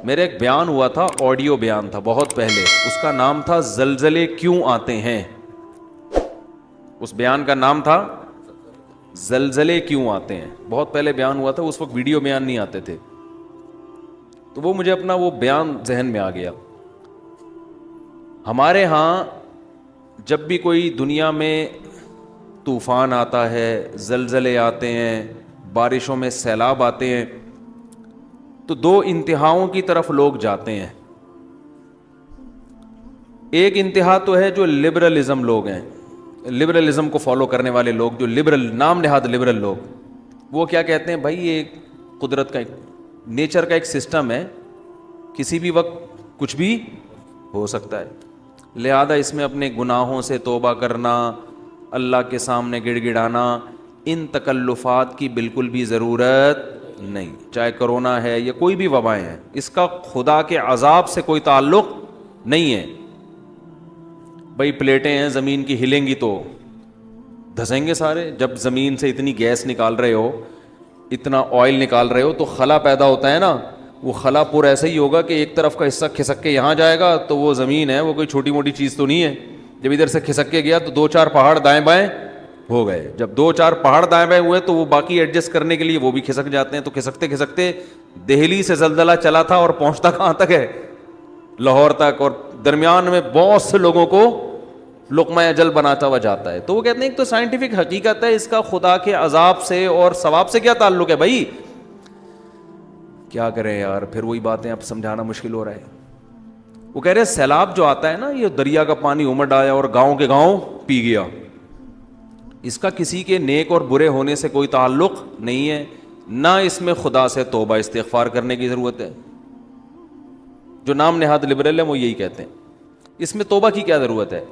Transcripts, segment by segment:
میرا ایک بیان ہوا تھا, آڈیو بیان تھا بہت پہلے, اس کا نام تھا زلزلے کیوں آتے ہیں. اس بیان کا نام تھا زلزلے کیوں آتے ہیں. بہت پہلے بیان ہوا تھا, اس وقت ویڈیو بیان نہیں آتے تھے, تو وہ مجھے اپنا وہ بیان ذہن میں آ گیا. ہمارے ہاں جب بھی کوئی دنیا میں طوفان آتا ہے, زلزلے آتے ہیں, بارشوں میں سیلاب آتے ہیں, تو دو انتہاؤں کی طرف لوگ جاتے ہیں. ایک انتہا تو ہے جو لبرلزم لوگ ہیں, لبرلزم کو فالو کرنے والے لوگ, جو لبرل نام نہاد لبرل لوگ, وہ کیا کہتے ہیں, بھائی یہ قدرت کا نیچر کا ایک سسٹم ہے, کسی بھی وقت کچھ بھی ہو سکتا ہے, لہذا اس میں اپنے گناہوں سے توبہ کرنا, اللہ کے سامنے گڑ گڑانا, ان تکلفات کی بالکل بھی ضرورت نہیں. چاہے کرونا ہے یا کوئی بھی وبائیں ہیں, اس کا خدا کے عذاب سے کوئی تعلق نہیں ہے. بھائی پلیٹیں ہیں زمین کی, ہلیں گی تو دھسیں گے سارے. جب زمین سے اتنی گیس نکال رہے ہو, اتنا آئل نکال رہے ہو, تو خلا پیدا ہوتا ہے نا, وہ خلا پور ایسا ہی ہوگا کہ ایک طرف کا حصہ کھسک کے یہاں جائے گا, تو وہ زمین ہے وہ کوئی چھوٹی موٹی چیز تو نہیں ہے. جب ادھر سے کھسک کے گیا تو 2-4 پہاڑ دائیں بائیں ہو گئے. جب 2-4 پہاڑ دائیں بائیں ہوئے تو وہ باقی ایڈجسٹ کرنے کے لیے وہ بھی کھسک جاتے ہیں. تو کھسکتے کھسکتے دہلی سے زلزلہ چلا تھا اور پہنچتا کہاں تک ہے, لاہور تک, اور درمیان میں بہت سے لوگوں کو لقمہ اجل بناتا ہوا جاتا ہے. تو وہ کہتے ہیں ایک تو سائنٹیفک حقیقت ہے, اس کا خدا کے عذاب سے اور ثواب سے کیا تعلق ہے. بھائی کیا کریں یار, پھر وہی باتیں اب سمجھانا مشکل ہو رہا ہے. وہ کہہ رہے ہیں سیلاب جو آتا ہے نا, یہ دریا کا پانی امڑ آیا اور گاؤں کے گاؤں پی گیا, اس کا کسی کے نیک اور برے ہونے سے کوئی تعلق نہیں ہے, نہ اس میں خدا سے توبہ استغفار کرنے کی ضرورت ہے. جو نام نہاد لبرل ہیں وہ یہی کہتے ہیں, اس میں توبہ کی کیا ضرورت ہے.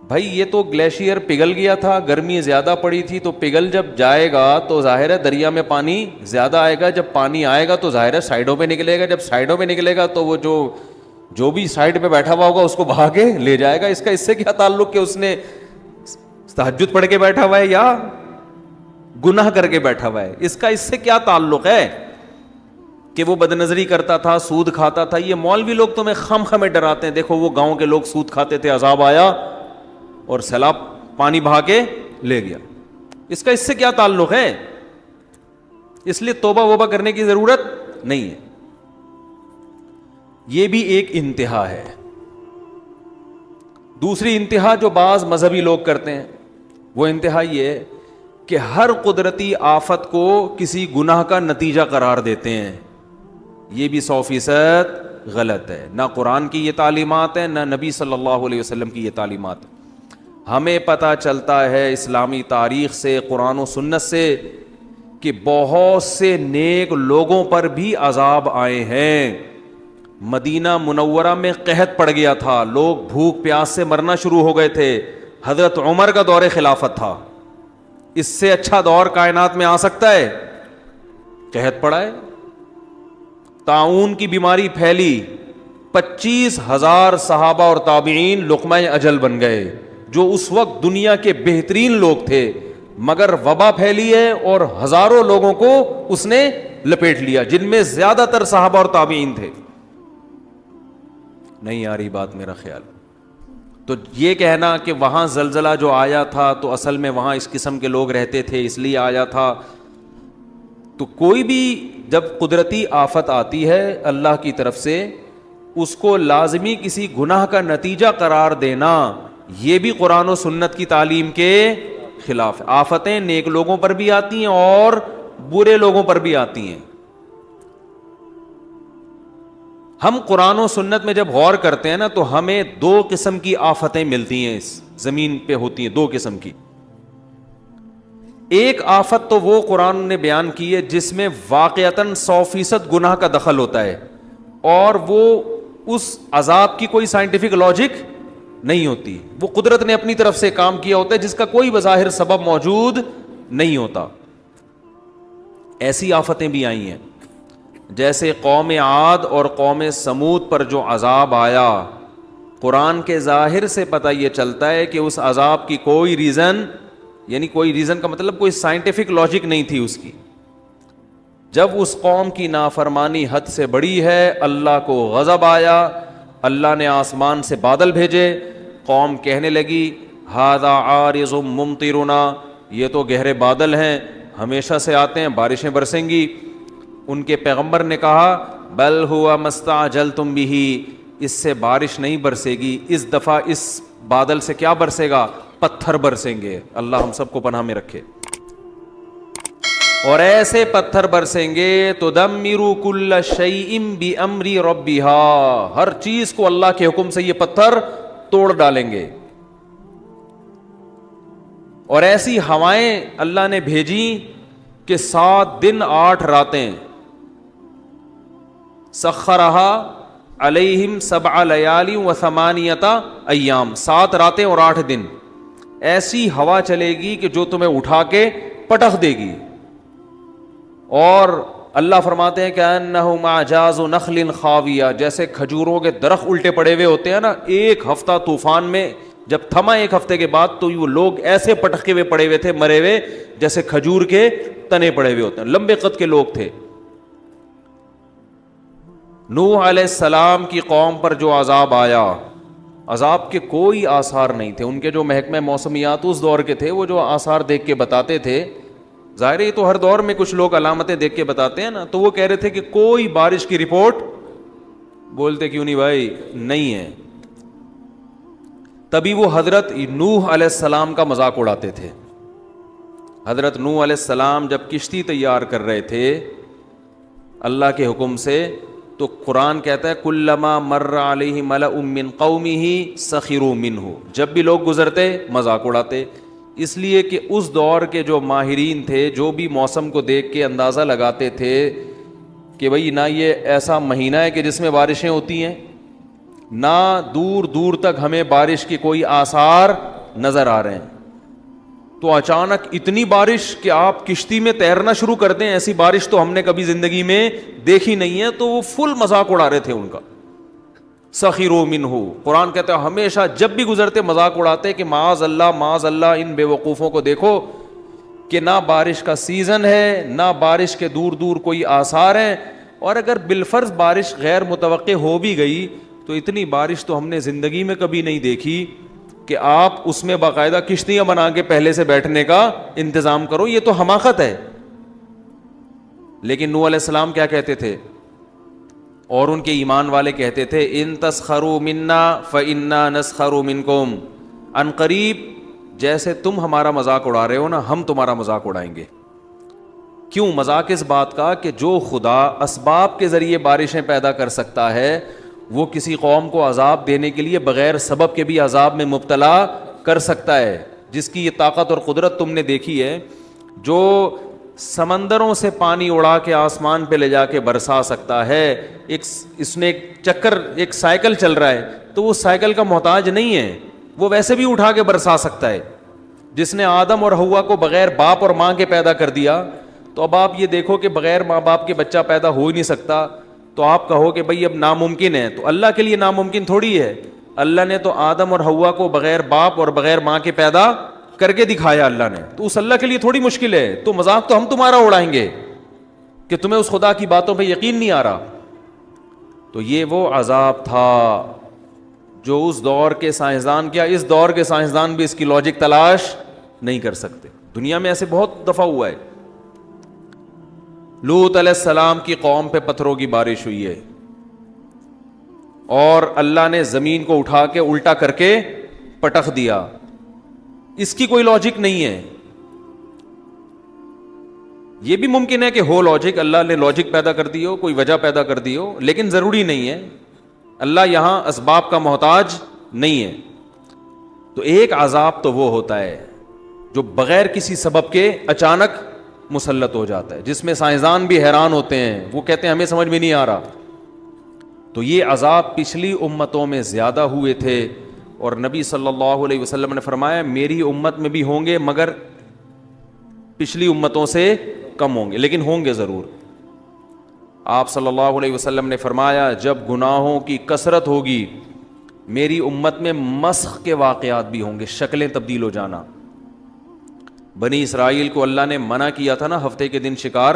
بھائی یہ تو گلیشیئر پگھل گیا تھا, گرمی زیادہ پڑی تھی, تو پگھل جب جائے گا تو ظاہر ہے دریا میں پانی زیادہ آئے گا. جب پانی آئے گا تو ظاہر ہے سائڈوں پہ نکلے گا, جب سائڈوں پہ نکلے گا تو وہ جو بھی سائڈ پہ بیٹھا ہوا ہوگا اس کو بہا کے لے جائے گا. اس سے کیا تعلق کہ اس نے تہجد پڑھ کے بیٹھا ہوا ہے یا گناہ کر کے بیٹھا ہوا ہے, اس سے کیا تعلق ہے کہ وہ بد نظری کرتا تھا, سود کھاتا تھا. یہ مولوی لوگ تمہیں خم خمیں ڈراتے ہیں, دیکھو وہ گاؤں کے لوگ سود کھاتے تھے, عذاب آیا اور سیلاب پانی بہا کے لے گیا. اس سے کیا تعلق ہے. اس لیے توبہ ووبہ کرنے کی ضرورت نہیں ہے. یہ بھی ایک انتہا ہے. دوسری انتہا جو بعض مذہبی لوگ کرتے ہیں, وہ انتہا یہ ہے کہ ہر قدرتی آفت کو کسی گناہ کا نتیجہ قرار دیتے ہیں. یہ بھی 100% غلط ہے. نہ قرآن کی یہ تعلیمات ہے, نہ نبی صلی اللہ علیہ وسلم کی یہ تعلیمات ہے. ہمیں پتہ چلتا ہے اسلامی تاریخ سے, قرآن و سنت سے, کہ بہت سے نیک لوگوں پر بھی عذاب آئے ہیں. مدینہ منورہ میں قحط پڑ گیا تھا, لوگ بھوک پیاس سے مرنا شروع ہو گئے تھے. حضرت عمر کا دور خلافت تھا. اس سے اچھا دور کائنات میں آ سکتا ہے؟ قحط پڑا ہے, طاعون کی بیماری پھیلی, 25,000 صحابہ اور تابعین لقمہ اجل بن گئے, جو اس وقت دنیا کے بہترین لوگ تھے, مگر وبا پھیلی ہے اور ہزاروں لوگوں کو اس نے لپیٹ لیا, جن میں زیادہ تر صحابہ اور تابعین تھے. نہیں آ رہی بات میرا خیال. تو یہ کہنا کہ وہاں زلزلہ جو آیا تھا تو اصل میں وہاں اس قسم کے لوگ رہتے تھے اس لیے آیا تھا, تو کوئی بھی جب قدرتی آفت آتی ہے اللہ کی طرف سے, اس کو لازمی کسی گناہ کا نتیجہ قرار دینا, یہ بھی قرآن و سنت کی تعلیم کے خلاف ہے. آفتیں نیک لوگوں پر بھی آتی ہیں اور برے لوگوں پر بھی آتی ہیں. ہم قرآن و سنت میں جب غور کرتے ہیں نا, تو ہمیں 2 قسم کی آفتیں ملتی ہیں, اس زمین پہ ہوتی ہیں 2 قسم کی. ایک آفت تو وہ قرآن نے بیان کی ہے جس میں واقعتاً 100% گناہ کا دخل ہوتا ہے, اور وہ اس عذاب کی کوئی سائنٹیفک لاجک نہیں ہوتی, وہ قدرت نے اپنی طرف سے کام کیا ہوتا ہے جس کا کوئی بظاہر سبب موجود نہیں ہوتا. ایسی آفتیں بھی آئی ہیں, جیسے قوم عاد اور قوم سمود پر جو عذاب آیا, قرآن کے ظاہر سے پتہ یہ چلتا ہے کہ اس عذاب کی کوئی ریزن, یعنی کوئی ریزن کا مطلب کوئی سائنٹیفک لاجک نہیں تھی اس کی. جب اس قوم کی نافرمانی حد سے بڑی ہے اللہ کو غضب آیا, اللہ نے آسمان سے بادل بھیجے, قوم کہنے لگی ھذا عارض ممطرنا, یہ تو گہرے بادل ہیں, ہمیشہ سے آتے ہیں, بارشیں برسیں گی. ان کے پیغمبر نے کہا بل ہوا مستعجلتم بہ, اس سے بارش نہیں برسے گی, اس دفعہ اس بادل سے کیا برسے گا, پتھر برسیں گے. اللہ ہم سب کو پناہ میں رکھے. اور ایسے پتھر برسیں گے تدمر کل شیء بامر ربها, ہر چیز کو اللہ کے حکم سے یہ پتھر توڑ ڈالیں گے. اور ایسی ہوائیں اللہ نے بھیجی کہ 7 دن 8 راتیں, سخرہا علیہم 7 لیال و 8 ایام, 7 راتیں اور 8 دن ایسی ہوا چلے گی کہ جو تمہیں اٹھا کے پٹخ دے گی. اور اللہ فرماتے ہیں کہ انہم اعجاز نخل خاویہ, جیسے کھجوروں کے درخت الٹے پڑے ہوئے ہوتے ہیں نا, ایک ہفتہ طوفان میں جب تھما, 1 ہفتے کے بعد تو وہ لوگ ایسے پٹکے ہوئے پڑے ہوئے تھے, مرے ہوئے, جیسے کھجور کے تنے پڑے ہوئے ہوتے ہیں, لمبے قد کے لوگ تھے. نوح علیہ السلام کی قوم پر جو عذاب آیا, عذاب کے کوئی آثار نہیں تھے. ان کے جو محکمہ موسمیات اس دور کے تھے, وہ جو آثار دیکھ کے بتاتے تھے, ظاہر ہے تو ہر دور میں کچھ لوگ علامتیں دیکھ کے بتاتے ہیں نا, تو وہ کہہ رہے تھے کہ کوئی بارش کی رپورٹ, بولتے کیوں نہیں بھائی, نہیں ہے. تبھی وہ حضرت نوح علیہ السلام کا مذاق اڑاتے تھے. حضرت نوح علیہ السلام جب کشتی تیار کر رہے تھے اللہ کے حکم سے, تو قرآن کہتا ہے کلما مر علیہ ملأ من قومہ سخروا منہ, جب بھی لوگ گزرتے مذاق اڑاتے. اس لیے کہ اس دور کے جو ماہرین تھے, جو بھی موسم کو دیکھ کے اندازہ لگاتے تھے کہ بھئی نہ یہ ایسا مہینہ ہے کہ جس میں بارشیں ہوتی ہیں, نہ دور دور تک ہمیں بارش کی کوئی آثار نظر آ رہے ہیں, تو اچانک اتنی بارش کہ آپ کشتی میں تیرنا شروع کر دیں, ایسی بارش تو ہم نے کبھی زندگی میں دیکھی نہیں ہے. تو وہ فل مذاق اڑا رہے تھے ان کا. سخروا منہ, قرآن کہتا ہے ہمیشہ جب بھی گزرتے مذاق اڑاتے کہ معاذ اللہ ان بے وقوفوں کو دیکھو کہ نہ بارش کا سیزن ہے, نہ بارش کے دور دور کوئی آثار ہیں, اور اگر بالفرض بارش غیر متوقع ہو بھی گئی تو اتنی بارش تو ہم نے زندگی میں کبھی نہیں دیکھی کہ آپ اس میں باقاعدہ کشتیاں بنا کے پہلے سے بیٹھنے کا انتظام کرو, یہ تو حماقت ہے. لیکن نوح علیہ السلام کیا کہتے تھے, اور ان کے ایمان والے کہتے تھے ان تسخروا منا فانا نسخر منکم, ان قریب جیسے تم ہمارا مذاق اڑا رہے ہو نا, ہم تمہارا مذاق اڑائیں گے. کیوں مذاق اس بات کا کہ جو خدا اسباب کے ذریعے بارشیں پیدا کر سکتا ہے, وہ کسی قوم کو عذاب دینے کے لیے بغیر سبب کے بھی عذاب میں مبتلا کر سکتا ہے. جس کی یہ طاقت اور قدرت تم نے دیکھی ہے, جو سمندروں سے پانی اڑا کے آسمان پہ لے جا کے برسا سکتا ہے. اس نے ایک چکر, ایک سائیکل چل رہا ہے, تو وہ سائیکل کا محتاج نہیں ہے, وہ ویسے بھی اٹھا کے برسا سکتا ہے. جس نے آدم اور حوا کو بغیر باپ اور ماں کے پیدا کر دیا, تو اب آپ یہ دیکھو کہ بغیر ماں باپ کے بچہ پیدا ہو ہی نہیں سکتا, تو آپ کہو کہ بھئی اب ناممکن ہے. تو اللہ کے لیے ناممکن تھوڑی ہے. اللہ نے تو آدم اور حوا کو بغیر باپ اور بغیر ماں کے پیدا کر کے دکھایا اللہ نے, تو اس اللہ کے لیے تھوڑی مشکل ہے. تو مذاق تو ہم تمہارا اڑائیں گے کہ تمہیں اس خدا کی باتوں پہ یقین نہیں آ رہا. تو یہ وہ عذاب تھا جو اس دور کے سائنسدان, کیا اس دور کے سائنسدان بھی اس کی لاجک تلاش نہیں کر سکتے. دنیا میں ایسے بہت دفعہ ہوا ہے. لوط علیہ السلام کی قوم پہ پتھروں کی بارش ہوئی ہے, اور اللہ نے زمین کو اٹھا کے الٹا کر کے پٹخ دیا. اس کی کوئی لاجک نہیں ہے. یہ بھی ممکن ہے کہ ہو لاجک, اللہ نے لاجک پیدا کر دی ہو, کوئی وجہ پیدا کر دی ہو, لیکن ضروری نہیں ہے. اللہ یہاں اسباب کا محتاج نہیں ہے. تو ایک عذاب تو وہ ہوتا ہے جو بغیر کسی سبب کے اچانک مسلط ہو جاتا ہے, جس میں سائنسدان بھی حیران ہوتے ہیں, وہ کہتے ہیں ہمیں سمجھ میں نہیں آ رہا. تو یہ عذاب پچھلی امتوں میں زیادہ ہوئے تھے, اور نبی صلی اللہ علیہ وسلم نے فرمایا میری امت میں بھی ہوں گے مگر پچھلی امتوں سے کم ہوں گے, لیکن ہوں گے ضرور. آپ صلی اللہ علیہ وسلم نے فرمایا جب گناہوں کی کثرت ہوگی میری امت میں مسخ کے واقعات بھی ہوں گے, شکلیں تبدیل ہو جانا. بنی اسرائیل کو اللہ نے منع کیا تھا نا ہفتے کے دن شکار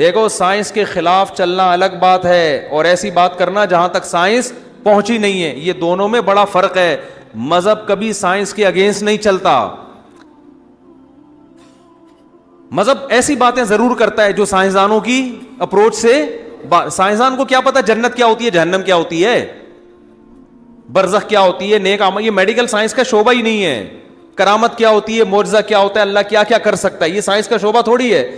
دیکھو سائنس کے خلاف چلنا الگ بات ہے اور ایسی بات کرنا جہاں تک سائنس پہنچی نہیں ہے، یہ دونوں میں بڑا فرق ہے. مذہب کبھی سائنس کے اگینسٹ نہیں چلتا. مذہب ایسی باتیں ضرور کرتا ہے جو سائنسدانوں کی اپروچ سے، سائنسدان کو کیا پتا جنت کیا ہوتی ہے، جہنم کیا ہوتی ہے، برزخ کیا ہوتی ہے، نیک اعمال، یہ میڈیکل سائنس کا شعبہ ہی نہیں ہے. کرامت کیا ہوتی ہے، معجزہ کیا ہوتا ہے، اللہ کیا کیا کر سکتا ہے، یہ سائنس کا شعبہ تھوڑی ہے.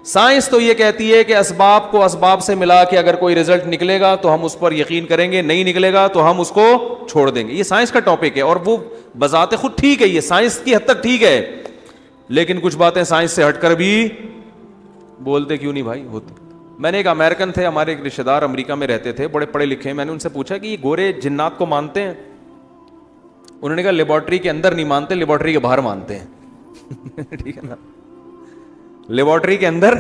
سائنس تو یہ کہتی ہے کہ اسباب کو اسباب سے ملا کے اگر کوئی رزلٹ نکلے گا تو ہم اس پر یقین کریں گے، نہیں نکلے گا تو ہم اس کو چھوڑ دیں گے. یہ سائنس کا ٹاپک ہے اور وہ بذات خود ٹھیک ہے، یہ سائنس کی حد تک ٹھیک ہے، لیکن کچھ باتیں سائنس سے ہٹ کر بھی بولتے کیوں نہیں بھائی ہوتے. میں نے ایک امریکن تھے، ہمارے ایک رشتے دار امریکہ میں رہتے تھے، بڑے پڑھے لکھے ہیں. میں نے ان سے پوچھا کہ یہ گورے جنات کو مانتے ہیں؟ انہوں نے کہا لیبارٹری کے اندر نہیں مانتے، لیبارٹری کے باہر مانتے ہیں. ٹھیک ہے نا، لیبارٹری کے اندر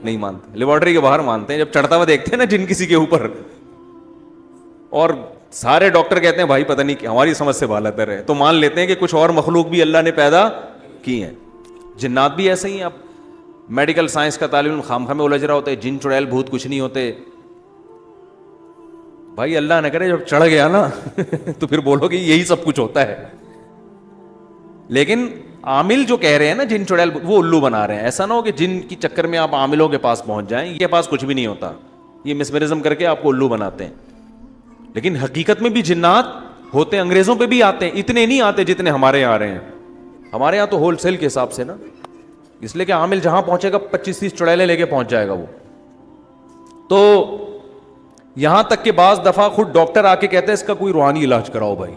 نہیں مانتے، لیبارٹری کے باہر مانتے ہیں. جب چڑھتا ہوا دیکھتے ہیں نا جن کسی کے اوپر، اور سارے ڈاکٹر کہتے ہیں بھائی پتہ نہیں ہماری سمجھ سے بالاتر ہے، تو مان لیتے ہیں کہ کچھ اور مخلوق بھی اللہ نے پیدا کی ہیں. جنات بھی ایسے ہی ہیں. اب میڈیکل سائنس کا طالب علم خامخواہ میں الجھ رہا ہوتا ہے، جن چڑیل بھوت کچھ نہیں ہوتے. بھائی اللہ نہ کرے جب چڑھ گیا نا تو پھر بولو کہ یہی سب کچھ ہوتا ہے. لیکن عامل جو کہہ رہے ہیں نا جن چڑیل وہ الو بنا رہے ہیں. ایسا نہ ہو کہ جن کی چکر میں آپ عاملوں کے پاس پہنچ جائیں، یہ پاس کچھ بھی نہیں ہوتا، یہ مسمرزم کر کے آپ کو الو بناتے ہیں. لیکن حقیقت میں بھی جنات ہوتے ہیں، انگریزوں پہ بھی آتے ہیں، اتنے نہیں آتے جتنے ہمارے یہاں آ رہے ہیں. ہمارے یہاں تو ہول سیل کے حساب سے نا، اس لیے کہ عامل جہاں پہنچے گا 25-30 چڑیلیں لے کے پہنچ جائے گا وہ. تو یہاں تک کہ بعض دفعہ خود ڈاکٹر آ کے کہتے ہیں اس کا کوئی روحانی علاج کراؤ بھائی.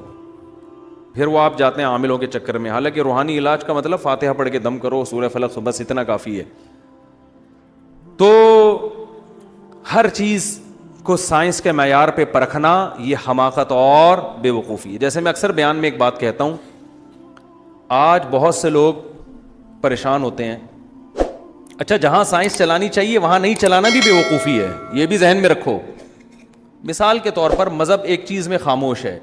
پھر وہ آپ جاتے ہیں عاملوں کے چکر میں. حالانکہ روحانی علاج کا مطلب فاتحہ پڑھ کے دم کرو، سورہ فلق، بس اتنا کافی ہے. تو ہر چیز کو سائنس کے معیار پہ پرکھنا یہ حماقت اور بے وقوفی ہے. جیسے میں اکثر بیان میں ایک بات کہتا ہوں، آج بہت سے لوگ پریشان ہوتے ہیں. اچھا جہاں سائنس چلانی چاہیے وہاں نہیں چلانا بھی بے وقوفی ہے، یہ بھی ذہن میں رکھو. مثال کے طور پر مذہب ایک چیز میں خاموش ہے،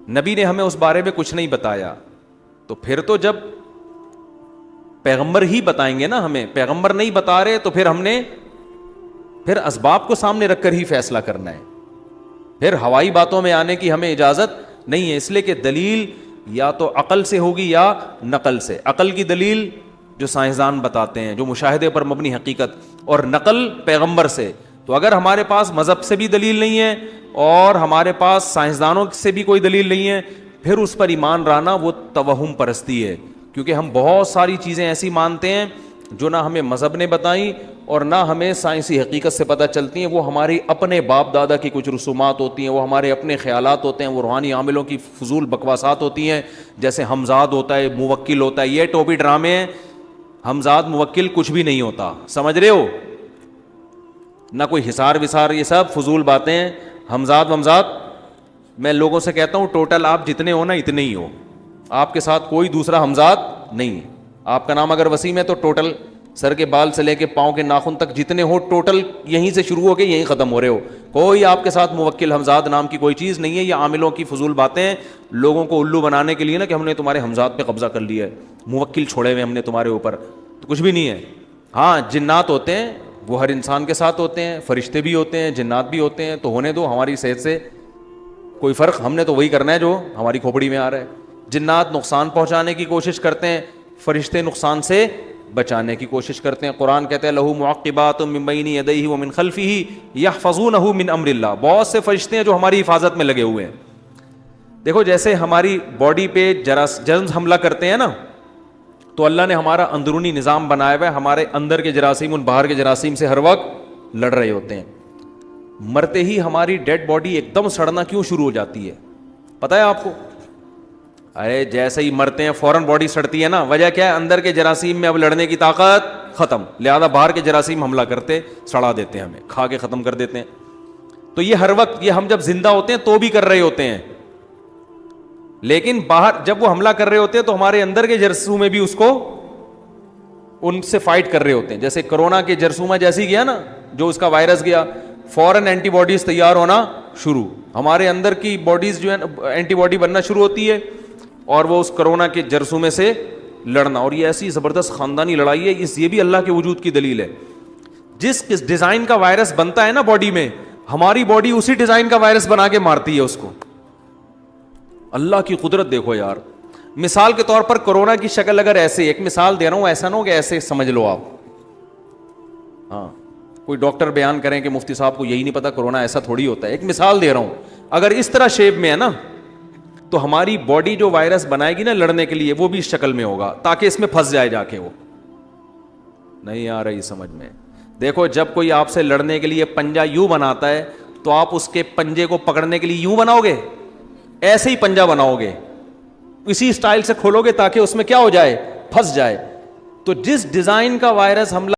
نبی نے ہمیں اس بارے میں کچھ نہیں بتایا، تو پھر تو جب پیغمبر ہی بتائیں گے نا ہمیں، پیغمبر نہیں بتا رہے تو پھر ہم نے پھر اسباب کو سامنے رکھ کر ہی فیصلہ کرنا ہے. پھر ہوائی باتوں میں آنے کی ہمیں اجازت نہیں ہے، اس لیے کہ دلیل یا تو عقل سے ہوگی یا نقل سے. عقل کی دلیل جو سائنسدان بتاتے ہیں، جو مشاہدے پر مبنی حقیقت، اور نقل پیغمبر سے. تو اگر ہمارے پاس مذہب سے بھی دلیل نہیں ہے اور ہمارے پاس سائنسدانوں سے بھی کوئی دلیل نہیں ہے، پھر اس پر ایمان لانا وہ توہم پرستی ہے. کیونکہ ہم بہت ساری چیزیں ایسی مانتے ہیں جو نہ ہمیں مذہب نے بتائیں اور نہ ہمیں سائنسی حقیقت سے پتہ چلتی ہیں. وہ ہماری اپنے باپ دادا کی کچھ رسومات ہوتی ہیں، وہ ہمارے اپنے خیالات ہوتے ہیں، وہ روحانی عاملوں کی فضول بکواسات ہوتی ہیں. جیسے ہمزاد ہوتا ہے، موکل ہوتا ہے، یہ ٹوپی ڈرامے ہیں. ہمزاد موکل کچھ بھی نہیں ہوتا، سمجھ رہے ہو؟ نہ کوئی حصار وسار، یہ سب فضول باتیں ہیں. ہمزاد ومزاد میں لوگوں سے کہتا ہوں ٹوٹل آپ جتنے ہو نا اتنے ہی ہو، آپ کے ساتھ کوئی دوسرا ہمزاد نہیں. آپ کا نام اگر وسیم ہے تو ٹوٹل سر کے بال سے لے کے پاؤں کے ناخن تک جتنے ہو ٹوٹل یہیں سے شروع ہو کے یہیں ختم ہو رہے ہو. کوئی آپ کے ساتھ موکل ہمزاد نام کی کوئی چیز نہیں ہے. یہ عاملوں کی فضول باتیں ہیں لوگوں کو الو بنانے کے لیے نا، کہ ہم نے تمہارے ہمزاد پہ قبضہ کر لیا ہے، موکل چھوڑے ہوئے ہم نے تمہارے اوپر. تو کچھ بھی نہیں ہے. ہاں جنات ہوتے ہیں، وہ ہر انسان کے ساتھ ہوتے ہیں، فرشتے بھی ہوتے ہیں، جنات بھی ہوتے ہیں. تو ہونے دو، ہماری صحت سے کوئی فرق، ہم نے تو وہی کرنا ہے جو ہماری کھوپڑی میں آ رہا ہے. جنات نقصان پہنچانے کی کوشش کرتے ہیں، فرشتے نقصان سے بچانے کی کوشش کرتے ہیں. قرآن کہتے ہیں لہو معقبات من بین یدیہ ومن خلفہ یحفظونہ من امر اللہ. بہت سے فرشتے ہیں جو ہماری حفاظت میں لگے ہوئے ہیں. دیکھو جیسے ہماری باڈی پہ جرمز حملہ کرتے ہیں نا، تو اللہ نے ہمارا اندرونی نظام بنایا ہوا ہے. ہمارے اندر کے جراثیم ان باہر کے جراثیم سے ہر وقت لڑ رہے ہوتے ہیں. مرتے ہی ہماری ڈیڈ باڈی ایک دم سڑنا کیوں شروع ہو جاتی ہے پتہ ہے آپ کو؟ ارے جیسے ہی مرتے ہیں فوراً باڈی سڑتی ہے نا. وجہ کیا ہے؟ اندر کے جراثیم میں اب لڑنے کی طاقت ختم، لہذا باہر کے جراثیم حملہ کرتے سڑا دیتے ہیں، ہمیں کھا کے ختم کر دیتے ہیں. تو یہ ہر وقت، یہ ہم جب زندہ ہوتے ہیں تو بھی کر رہے ہوتے ہیں، لیکن باہر جب وہ حملہ کر رہے ہوتے ہیں تو ہمارے اندر کے جرثومے بھی اس کو ان سے فائٹ کر رہے ہوتے ہیں. جیسے کرونا کے جرثومہ جیسی گیا نا، جو اس کا وائرس گیا، فوراً اینٹی باڈیز تیار ہونا شروع. ہمارے اندر کی باڈیز جو ہے اینٹی باڈی بننا شروع ہوتی ہے اور وہ اس کرونا کے جرثومے سے لڑنا. اور یہ ایسی زبردست خاندانی لڑائی ہے، یہ بھی اللہ کے وجود کی دلیل ہے. جس ڈیزائن کا وائرس بنتا ہے نا باڈی میں, ہماری باڈی اسی ڈیزائن کا وائرس بنا کے مارتی ہے اس کو. اللہ کی قدرت دیکھو یار. مثال کے طور پر کورونا کی شکل اگر ایسے, ایک مثال دے رہا ہوں, ایسا نہ ہو کہ ایسے سمجھ لو آپ. ہاں, کوئی ڈاکٹر بیان کریں کہ مفتی صاحب کو یہی نہیں پتا کورونا ایسا تھوڑی ہوتا ہے. ایک مثال دے رہا ہوں, اگر اس طرح شیپ میں ہے نا, تو ہماری باڈی جو وائرس بنائے گی نا لڑنے کے لیے, وہ بھی اس شکل میں ہوگا تاکہ اس میں پھنس جائے جا کے. وہ نہیں آ رہی سمجھ میں. دیکھو جب کوئی آپ سے لڑنے کے لیے پنجہ یوں بناتا ہے تو آپ اس کے پنجے کو پکڑنے کے لیے یوں بناؤ گے, ایسے ہی پنجہ بناؤ گے, اسی سٹائل سے کھولو گے تاکہ اس میں کیا ہو جائے, پھنس جائے. تو جس ڈیزائن کا وائرس حملہ,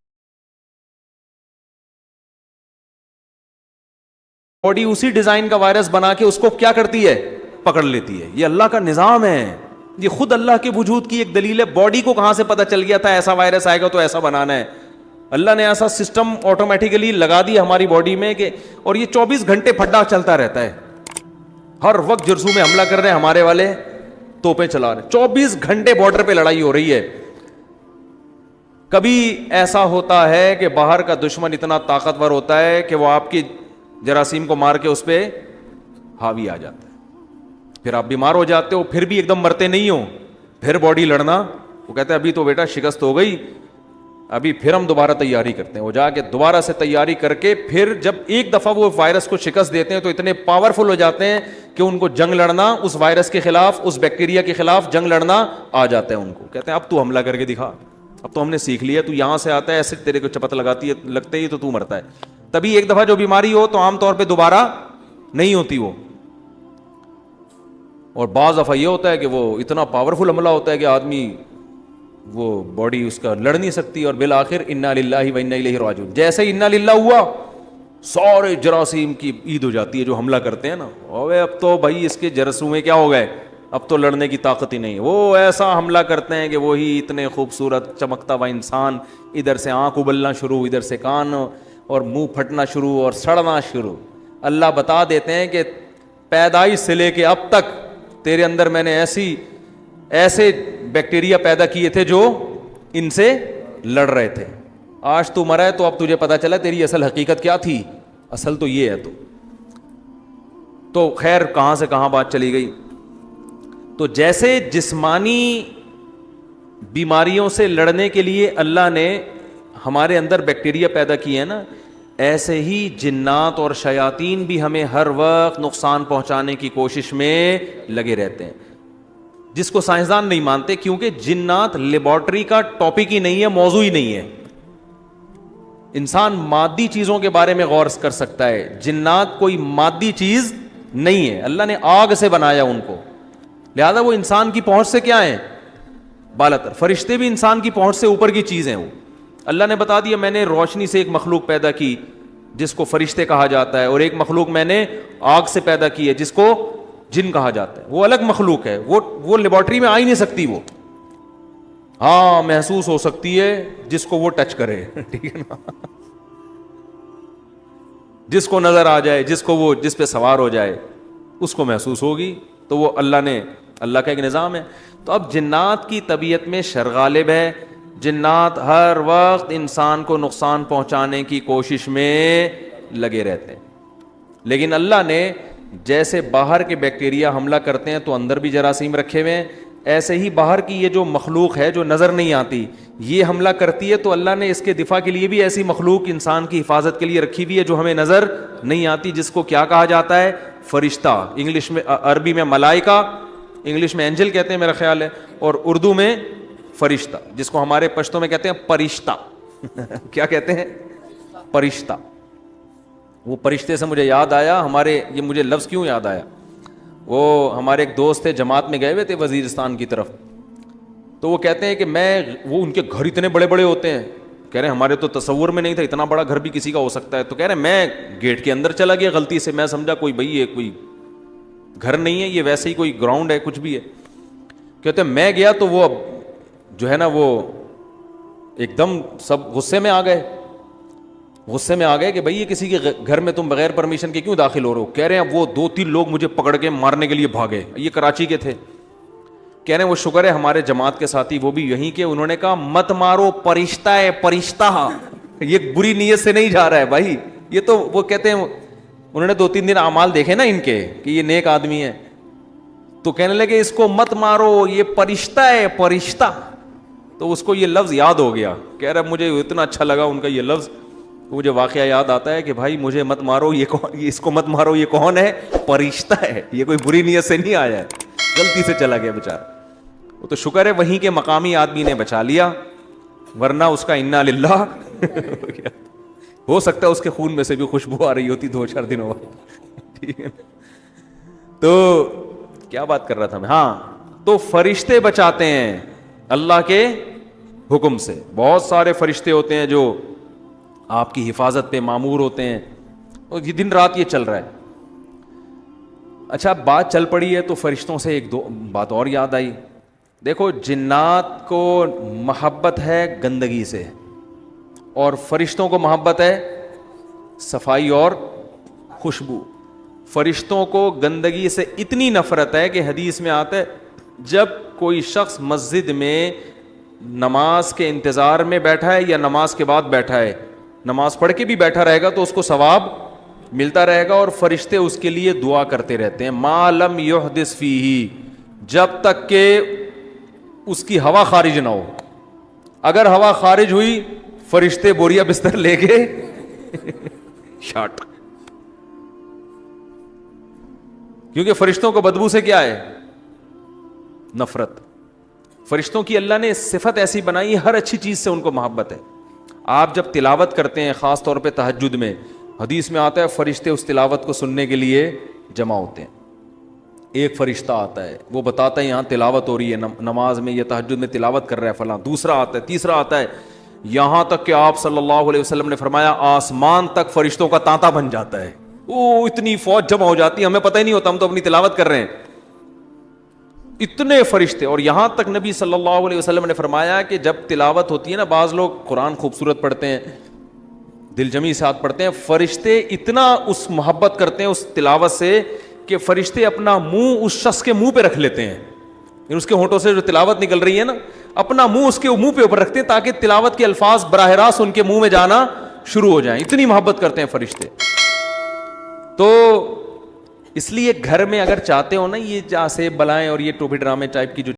باڈی اسی ڈیزائن کا وائرس بنا کے اس کو کیا کرتی ہے, پکڑ لیتی ہے. یہ اللہ کا نظام ہے, یہ خود اللہ کے وجود کی ایک دلیل ہے. باڈی کو کہاں سے پتا چل گیا تھا ایسا وائرس آئے گا تو ایسا بنانا ہے؟ اللہ نے ایسا سسٹم آٹومیٹیکلی لگا دیا ہماری باڈی میں کہ, اور یہ 24 گھنٹے پھڈا چلتا رہتا ہے. ہر وقت جرسوں میں حملہ کر رہے ہیں ہمارے والے, توپیں چلا رہے ہیں, 24 گھنٹے بارڈر پہ لڑائی ہو رہی ہے. کبھی ایسا ہوتا ہے کہ باہر کا دشمن اتنا طاقتور ہوتا ہے کہ وہ آپ کی جراثیم کو مار کے اس پہ حاوی آ جاتا ہے, پھر آپ بیمار ہو جاتے ہو, پھر بھی ایک دم مرتے نہیں ہو, پھر باڈی لڑنا. وہ کہتے ہیں ابھی تو بیٹا شکست ہو گئی, ابھی پھر ہم دوبارہ تیاری کرتے ہیں. وہ جا کے دوبارہ سے تیاری کر کے پھر جب ایک دفعہ وہ وائرس کو شکست دیتے ہیں تو اتنے پاورفل ہو جاتے ہیں کہ ان کو جنگ لڑنا اس وائرس کے خلاف, اس بیکٹیریا کے خلاف جنگ لڑنا آ جاتا ہے ان کو. کہتے ہیں اب تو حملہ کر کے دکھا, اب تو ہم نے سیکھ لیا, تو یہاں سے آتا ہے ایسے تیرے کو چپت لگاتی ہے, لگتے ہی تو مرتا ہے. تبھی ایک دفعہ جو بیماری ہو تو عام طور پہ دوبارہ نہیں ہوتی وہ. اور بعض دفعہ یہ ہوتا ہے کہ وہ اتنا پاورفل حملہ ہوتا ہے کہ آدمی وہ باڈی اس کا لڑ نہیں سکتی, اور بالآخر انا للہ و انا الیہ راجعون. جیسے ہی انا للہ ہوا, سارے جراثیم کی عید ہو جاتی ہے جو حملہ کرتے ہیں نا. اوے اب تو بھائی اس کے جرسوں میں کیا ہو گئے, اب تو لڑنے کی طاقت ہی نہیں. وہ ایسا حملہ کرتے ہیں کہ وہی اتنے خوبصورت چمکتا ہوا انسان, ادھر سے آنکھ ابلنا شروع, ادھر سے کان اور منہ پھٹنا شروع اور سڑنا شروع. اللہ بتا دیتے ہیں کہ پیدائش سے لے کے اب تک تیرے اندر میں نے ایسے بیکٹیریا پیدا کیے تھے جو ان سے لڑ رہے تھے. آج تو مرا ہے تو اب تجھے پتا چلا تیری اصل حقیقت کیا تھی, اصل تو یہ ہے. تو خیر کہاں سے کہاں بات چلی گئی. تو جیسے جسمانی بیماریوں سے لڑنے کے لیے اللہ نے ہمارے اندر بیکٹیریا پیدا کیے ہیں نا, ایسے ہی جنات اور شیاطین بھی ہمیں ہر وقت نقصان پہنچانے کی کوشش میں لگے رہتے ہیں, جس کو سائنسدان نہیں مانتے, کیونکہ جنات لیبارٹری کا ٹاپک ہی نہیں ہے, موضوع ہی نہیں ہے. انسان مادی چیزوں کے بارے میں غور کر سکتا ہے, جنات کوئی مادی چیز نہیں ہے. اللہ نے آگ سے بنایا ان کو, لہذا وہ انسان کی پہنچ سے کیا ہیں, بالاتر. فرشتے بھی انسان کی پہنچ سے اوپر کی چیز ہیں. وہ اللہ نے بتا دیا میں نے روشنی سے ایک مخلوق پیدا کی جس کو فرشتے کہا جاتا ہے, اور ایک مخلوق میں نے آگ سے پیدا کی ہے جس کو جن کہا جاتا ہے. وہ الگ مخلوق ہے, وہ لیبارٹری میں آ ہی نہیں سکتی. وہ ہاں محسوس ہو سکتی ہے جس کو وہ ٹچ کرے, ٹھیک ہے نا, جس کو نظر آ جائے, جس پہ سوار ہو جائے اس کو محسوس ہوگی. تو وہ اللہ کا ایک نظام ہے. تو اب جنات کی طبیعت میں شر غالب ہے, جنات ہر وقت انسان کو نقصان پہنچانے کی کوشش میں لگے رہتے ہیں. لیکن اللہ نے جیسے باہر کے بیکٹیریا حملہ کرتے ہیں تو اندر بھی جراثیم رکھے ہوئے ہیں, ایسے ہی باہر کی یہ جو مخلوق ہے جو نظر نہیں آتی یہ حملہ کرتی ہے, تو اللہ نے اس کے دفاع کے لیے بھی ایسی مخلوق انسان کی حفاظت کے لیے رکھی ہوئی ہے جو ہمیں نظر نہیں آتی, جس کو کیا کہا جاتا ہے, فرشتہ. انگلش میں, عربی میں ملائکہ, انگلش میں اینجل کہتے ہیں میرا خیال ہے, اور اردو میں فرشتہ, جس کو ہمارے پشتوں میں کہتے ہیں پرشتہ. کیا کہتے ہیں, پرشتہ. وہ پرشتے سے مجھے یاد آیا, یہ مجھے لفظ کیوں یاد آیا, وہ ہمارے ایک دوست تھے جماعت میں گئے ہوئے تھے وزیرستان کی طرف, تو وہ کہتے ہیں کہ وہ ان کے گھر اتنے بڑے بڑے ہوتے ہیں, کہہ رہے ہیں ہمارے تو تصور میں نہیں تھا اتنا بڑا گھر بھی کسی کا ہو سکتا ہے. تو کہہ رہے ہیں میں گیٹ کے اندر چلا گیا غلطی سے, میں سمجھا کوئی بھائی یہ کوئی گھر نہیں ہے, یہ ویسے ہی کوئی گراؤنڈ ہے, کچھ بھی ہے. کہتے ہیں میں گیا تو وہ جو ہے نا وہ ایک دم سب غصے میں آ گئے کہ بھائی یہ کسی کے گھر میں تم بغیر پرمیشن کے کیوں داخل ہو رہے ہو. کہہ رہے ہیں وہ 2-3 لوگ مجھے پکڑ کے مارنے کے لیے بھاگے, یہ کراچی کے تھے. کہہ رہے ہیں وہ شکر ہے ہمارے جماعت کے ساتھی وہ بھی یہیں کے, انہوں نے کہا مت مارو, پرشتہ ہے, پرشتہ. یہ بری نیت سے نہیں جا رہا ہے بھائی, یہ تو وہ کہتے ہیں, انہوں نے 2-3 دن اعمال دیکھے نا ان کے کہ یہ نیک آدمی ہے, تو کہنے لگے اس کو مت مارو, یہ فرشتہ ہے, فرشتہ. تو اس کو یہ لفظ یاد ہو گیا, کہہ رہا مجھے اتنا اچھا لگا ان کا یہ لفظ, مجھے واقعہ یاد آتا ہے کہ بھائی مجھے مت مارو, یہ کون, اس کو مت مارو, یہ کون ہے؟ فرشتہ ہے, یہ کوئی بری نیت سے نہیں آیا ہے, غلطی سے چلا گیا بیچارہ. وہ تو شکر ہے وہیں کے مقامی آدمی نے بچا لیا, ورنہ اس کا انا للہ ہو سکتا ہے اس کے خون میں سے بھی خوشبو آ رہی ہوتی 2-4 دنوں بعد. ٹھیک ہے, تو کیا بات کر رہا تھا میں, ہاں, تو فرشتے بچاتے ہیں اللہ کے حکم سے. بہت سارے فرشتے ہوتے ہیں جو آپ کی حفاظت پہ مامور ہوتے ہیں, اور یہ دن رات یہ چل رہا ہے. اچھا بات چل پڑی ہے تو فرشتوں سے ایک دو بات اور یاد آئی. دیکھو جنات کو محبت ہے گندگی سے, اور فرشتوں کو محبت ہے صفائی اور خوشبو. فرشتوں کو گندگی سے اتنی نفرت ہے کہ حدیث میں آتا ہے جب کوئی شخص مسجد میں نماز کے انتظار میں بیٹھا ہے یا نماز کے بعد بیٹھا ہے, نماز پڑھ کے بھی بیٹھا رہے گا تو اس کو ثواب ملتا رہے گا, اور فرشتے اس کے لیے دعا کرتے رہتے ہیں ما لم یحدث فیہ, جب تک کہ اس کی ہوا خارج نہ ہو. اگر ہوا خارج ہوئی فرشتے بوریا بستر لے کے شاٹ, کیونکہ فرشتوں کو بدبو سے کیا ہے؟ نفرت. فرشتوں کی اللہ نے صفت ایسی بنائی, ہر اچھی چیز سے ان کو محبت ہے. آپ جب تلاوت کرتے ہیں خاص طور پہ تہجد میں, حدیث میں آتا ہے فرشتے اس تلاوت کو سننے کے لیے جمع ہوتے ہیں. ایک فرشتہ آتا ہے وہ بتاتا ہے یہاں تلاوت ہو رہی ہے, نماز میں یا تہجد میں تلاوت کر رہا ہے فلاں. دوسرا آتا ہے, تیسرا آتا ہے, یہاں تک کہ آپ صلی اللہ علیہ وسلم نے فرمایا آسمان تک فرشتوں کا تانتا بن جاتا ہے. او اتنی فوج جمع ہو جاتی ہے, ہمیں پتہ ہی نہیں ہوتا, ہم تو اپنی تلاوت کر رہے ہیں. اتنے فرشتے. اور یہاں تک نبی صلی اللہ علیہ وسلم نے فرمایا کہ جب تلاوت ہوتی ہے نا, بعض لوگ قرآن خوبصورت پڑھتے ہیں, دل جمی ساتھ پڑھتے ہیں, فرشتے اتنا اس محبت کرتے ہیں اس تلاوت سے کہ فرشتے اپنا منہ اس شخص کے منہ پہ رکھ لیتے ہیں. اس کے ہونٹوں سے جو تلاوت نکل رہی ہے نا, اپنا منہ اس کے منہ پہ اوپر رکھتے ہیں تاکہ تلاوت کے الفاظ براہ راست ان کے منہ میں جانا شروع ہو جائیں. اتنی محبت کرتے ہیں فرشتے. تو اس لیے گھر میں اگر چاہتے ہو نا یہ جیسے بلائیں اور یہ ٹوپی ڈرامے ٹائپ کی جو